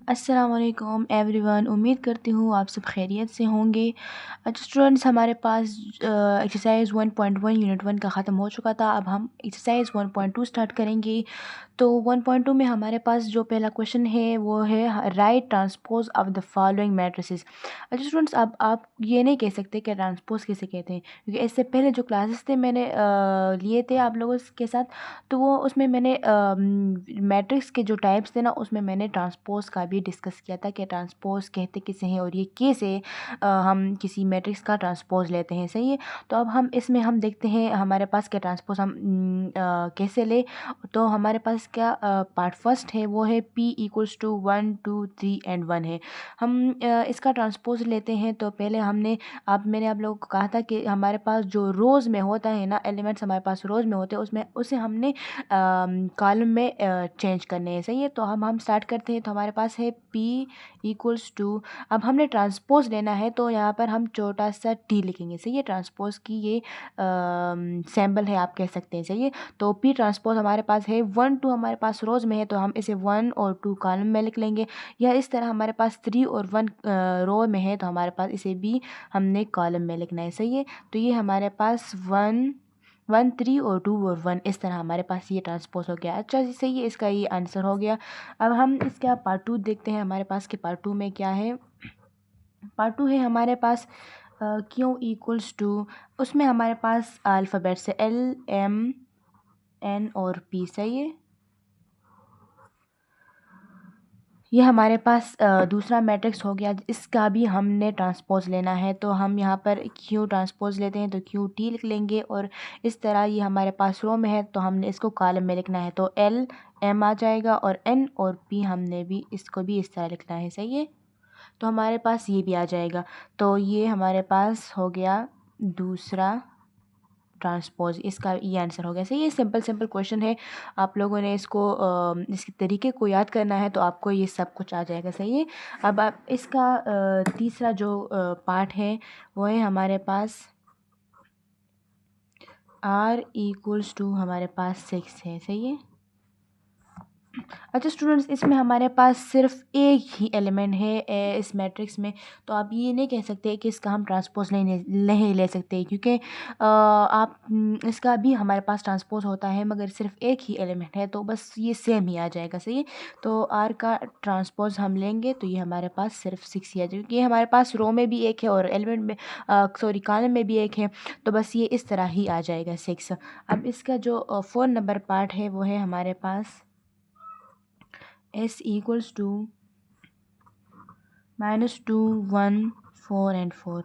अस्सलाम वालेकुम एवरीवन। उम्मीद करती हूँ आप सब खैरियत से होंगे। अच्छा स्टूडेंट्स, हमारे पास एक्सरसाइज 1.1 यूनिट 1 का ख़त्म हो चुका था। अब हम एक्सरसाइज 1.2 स्टार्ट करेंगे। तो 1.2 में हमारे पास जो पहला क्वेश्चन है वो है right transpose of the following matrices. अच्छा स्टूडेंट्स, अब आप ये नहीं कह सकते कि ट्रांसपोज किसे कहते हैं, क्योंकि इससे पहले जो क्लासेस थे मैंने लिए थे आप लोगों के साथ, तो वो उसमें मैंने मैट्रिक्स के जो टाइप्स थे ना, उसमें मैंने ट्रांसपोज का भी डिस्कस किया था कि ट्रांसपोज कहते किसे हैं और ये कैसे हम किसी मैट्रिक्स का ट्रांसपोज लेते हैं। सही है। तो अब हम इसमें हम देखते हैं हमारे पास क्या ट्रांसपोज हम कैसे ले। तो हमारे पास क्या पार्ट फर्स्ट है वो है P इक्वल्स टू 1 2 3 एंड 1 है। हम इसका ट्रांसपोज लेते हैं। तो पहले मैंने आप लोगों को कहा था कि हमारे पास जो रोज़ में होता है ना, एलिमेंट्स हमारे पास रोज़ में होते हैं, उसमें उसे हमने कॉलम में चेंज करने हैं। सही है। तो हम स्टार्ट करते हैं। तो हमारे पास है P इक्वल्स टू, अब हमने ट्रांसपोज लेना है तो यहाँ पर हम छोटा सा T लिखेंगे। सही है। ट्रांसपोज की ये सैम्बल है, आप कह सकते हैं। सही है। तो P ट्रांसपोज हमारे पास है 1 2 हमारे पास रोज़ में है, तो हम इसे 1 और 2 कॉलम में लिख लेंगे। या इस तरह हमारे पास 3 और 1 रो में है, तो हमारे पास इसे भी हमने कॉलम में लिखना है। सही है। तो ये हमारे पास 1 1 3 और 2 और 1, इस तरह हमारे पास ये ट्रांसपोज हो गया। अच्छा जी, सही है, इसका ये आंसर हो गया। अब हम इसका पार्ट 2 देखते हैं हमारे पास कि पार्ट 2 में क्या है। पार्ट 2 है हमारे पास Q इक्वल्स टू, उसमें हमारे पास अल्फ़ाबेट से L M N और P। सही है। ये हमारे पास दूसरा मैट्रिक्स हो गया। इसका भी हमने ट्रांसपोज लेना है, तो हम यहाँ पर क्यू ट्रांसपोज लेते हैं तो क्यू टी लिख लेंगे। और इस तरह ये हमारे पास रो में है, तो हमने इसको कॉलम में लिखना है, तो एल एम आ जाएगा। और एन और पी हमने भी इसको भी इस तरह लिखना है। सही है। तो हमारे पास ये भी आ जाएगा। तो ये हमारे पास हो गया दूसरा ट्रांसपोज, इसका ये आंसर हो गया। सही है। सिंपल सिंपल क्वेश्चन है, आप लोगों ने इसको इसके तरीके को याद करना है तो आपको ये सब कुछ आ जाएगा। सही है। अब आप इसका तीसरा जो पार्ट है वो है हमारे पास R इक्वल्स टू हमारे पास 6 है। सही है। अच्छा स्टूडेंट्स, इसमें हमारे पास सिर्फ एक ही एलिमेंट है इस मैट्रिक्स में, तो आप ये नहीं कह सकते कि इसका हम ट्रांसपोज नहीं ले सकते, क्योंकि इसका भी हमारे पास ट्रांसपोज होता है, मगर सिर्फ एक ही एलिमेंट है, तो बस ये सेम ही आ जाएगा। सही है। तो आर का ट्रांसपोज हम लेंगे तो ये हमारे पास सिर्फ 6 ही आ जाएगा, क्योंकि हमारे पास रो में भी एक है और एलिमेंट में सॉरी कॉलम में भी एक है, तो बस ये इस तरह ही आ जाएगा 6। अब इसका जो 4 नंबर पार्ट है वो है हमारे पास S equals to -2 1 4 एंड 4।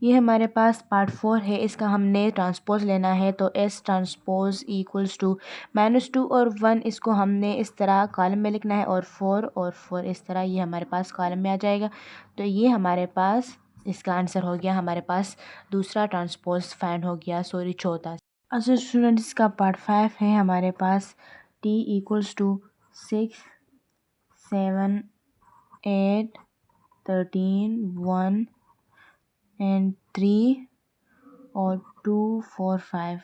ये हमारे पास पार्ट 4 है, इसका हमने ट्रांसपोज लेना है, तो S ट्रांसपोज इक्वल्स टू -2 और 1, इसको हमने इस तरह कॉलम में लिखना है, और 4 और 4 इस तरह ये हमारे पास कॉलम में आ जाएगा। तो ये हमारे पास इसका आंसर हो गया। हमारे पास दूसरा ट्रांसपोज फाइंड हो गया, सॉरी चौथा। अच्छा स्टूडेंट्स, का पार्ट 5 है हमारे पास T इक्वल्स टू 6 7 8 13 1 एंड 3 और 2 4 5।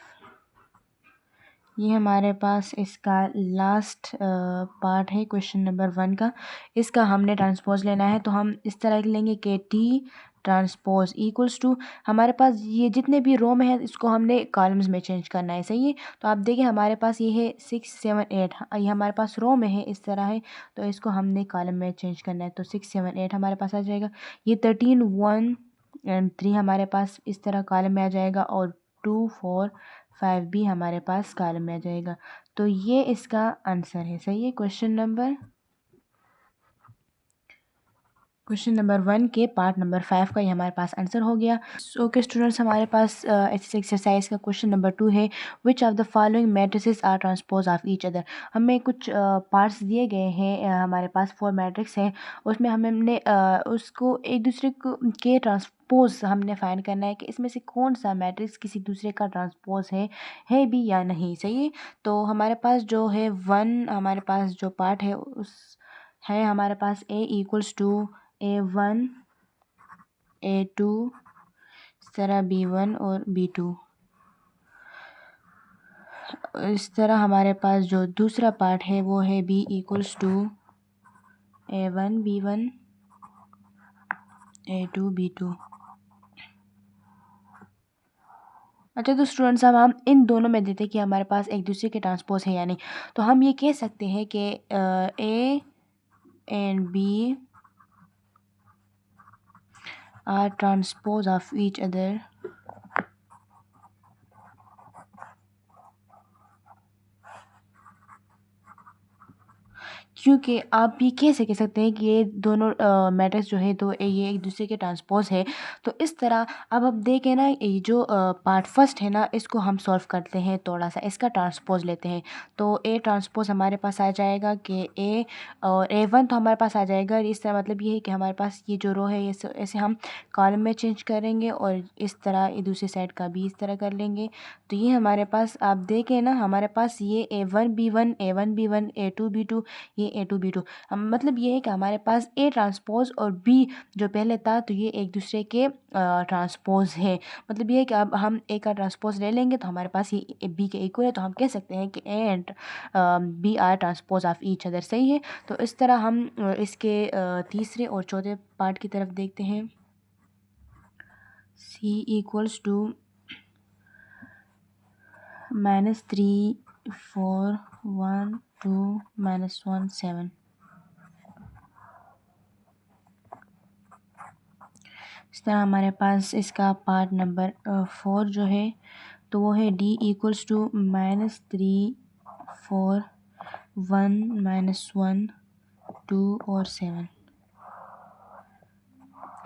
ये हमारे पास इसका लास्ट पार्ट है क्वेश्चन नंबर 1 का। इसका हमने ट्रांसपोज लेना है, तो हम इस तरह लिख लेंगे कि टी ट्रांसपोज इक्वल्स टू, हमारे पास ये जितने भी रो में है इसको हमने कॉलम्स में चेंज करना है। सही है। तो आप देखिए हमारे पास ये है 6 7 8, ये हमारे पास रो में है, इस तरह है, तो इसको हमने कॉलम में चेंज करना है, तो 6 7 8 हमारे पास आ जाएगा। ये 13 1 एंड 3 हमारे पास इस तरह कॉलम में आ जाएगा, और 2 4 5 भी हमारे पास कॉलम में आ जाएगा। तो ये इसका आंसर है। सही है। क्वेश्चन नंबर 1 के पार्ट नंबर 5 का ये हमारे पास आंसर हो गया। सो के स्टूडेंट्स, हमारे पास इस एक्सरसाइज का क्वेश्चन नंबर 2 है, which of the following matrices are transpose of each other. हमें कुछ पार्ट्स दिए गए हैं, हमारे पास 4 मैट्रिक्स हैं, उसमें हमने उसको एक दूसरे के ट्रांसपोज हमने फाइंड करना है कि इसमें से कौन सा मैट्रिक्स किसी दूसरे का ट्रांसपोज है भी या नहीं। सही है। तो हमारे पास जो है 1, हमारे पास जो पार्ट है उस है हमारे पास A equals to A1 A2 इस तरह B1 और B2। इस तरह हमारे पास जो दूसरा पार्ट है वो है b equals to a1 b1 a2 b2। अच्छा, तो स्टूडेंट्स हम इन दोनों में देते कि हमारे पास एक दूसरे के ट्रांसपोज है या नहीं। तो हम ये कह सकते हैं कि A and B are transpose of each other क्योंकि आप भी कैसे कह सकते हैं कि ये दोनों मैटर्स जो है तो ये एक दूसरे के ट्रांसपोज है। तो इस तरह अब आप देखें ना, ये जो पार्ट फर्स्ट है ना, इसको हम सॉल्व करते हैं, थोड़ा सा इसका ट्रांसपोज लेते हैं। तो ए ट्रांसपोज हमारे पास आ जाएगा कि ए और A1 तो हमारे पास आ जाएगा। इस तरह मतलब ये है कि हमारे पास ये जो रो है ये ऐसे हम कॉलम में चेंज करेंगे और इस तरह ये दूसरी साइड का भी इस तरह कर लेंगे। तो ये हमारे पास आप देखें ना, हमारे पास ये A1 B1 A1 B1 A2 B2 ये A2 B2। हम मतलब ये है कि हमारे पास ए ट्रांसपोज और बी जो पहले था तो ये एक दूसरे के ट्रांसपोज है। मतलब ये है कि अब हम ए का ट्रांसपोज ले लेंगे तो हमारे पास ये बी के इक्वल है। तो हम कह सकते हैं कि A and B are transpose of each other. सही है। तो इस तरह हम इसके तीसरे और चौथे पार्ट की तरफ देखते हैं। C equals to -3 4 1 2 -1 7। इस तरह हमारे पास इसका पार्ट नंबर 4 जो है तो वो है D इक्वल्स टू -3 4 1 -1 2 और 7।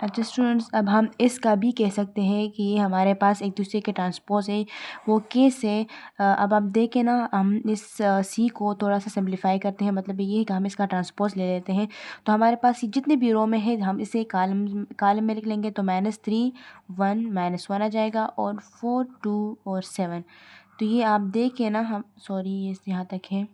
अच्छा स्टूडेंट्स, अब हम इसका भी कह सकते हैं कि ये हमारे पास एक दूसरे के ट्रांसपोज है। वो केस है अब आप देखें ना, हम इस सी को थोड़ा सा सिंप्लीफाई करते हैं। मतलब ये है कि हम इसका ट्रांसपोज ले लेते हैं। तो हमारे पास ये जितने भी रो में है हम इसे कॉलम में लिख लेंगे। तो -3 1 -1 आ जाएगा और 4 2 और 7। तो ये आप देखें ना, हम सॉरी ये यहाँ तक है।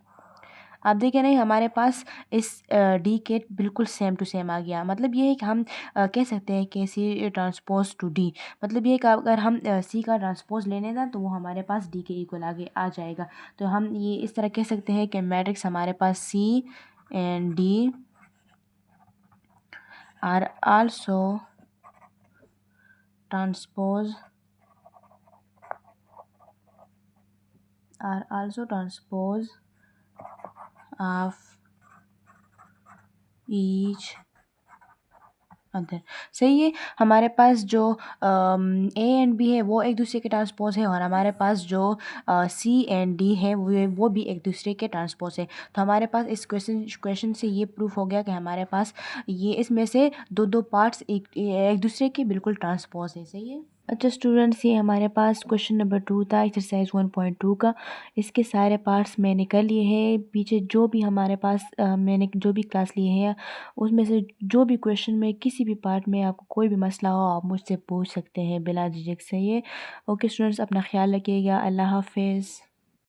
आप देखें नहीं, हमारे पास इस डी के बिल्कुल सेम टू सेम आ गया। मतलब ये है कि हम कह सकते हैं कि सी ट्रांसपोज टू डी। मतलब ये कि अगर हम सी का ट्रांसपोज लेने ना तो वो हमारे पास डी के इक्वल आगे आ जाएगा। तो हम ये इस तरह कह सकते हैं कि मैट्रिक्स हमारे पास C and D are also transpose of each other. सही है। हमारे पास जो ए एंड बी है वो एक दूसरे के ट्रांसपोज है और हमारे पास जो सी एंड डी है वो भी एक दूसरे के ट्रांसपोज है। तो हमारे पास इस क्वेश्चन से ये प्रूफ हो गया कि हमारे पास ये इसमें से दो पार्ट्स एक दूसरे के बिल्कुल ट्रांसपोज है। सही है। अच्छा स्टूडेंट्स, ये हमारे पास क्वेश्चन नंबर 2 था एक्सरसाइज 1.2 का। इसके सारे पार्ट्स मैंने कर लिए हैं। पीछे जो भी हमारे पास मैंने जो भी क्लास लिए हैं उसमें से जो भी क्वेश्चन में किसी भी पार्ट में आपको कोई भी मसला हो आप मुझसे पूछ सकते हैं बिला झिझक से। ये ओके स्टूडेंट्स, अपना ख्याल रखिएगा। अल्लाह हाफिज़।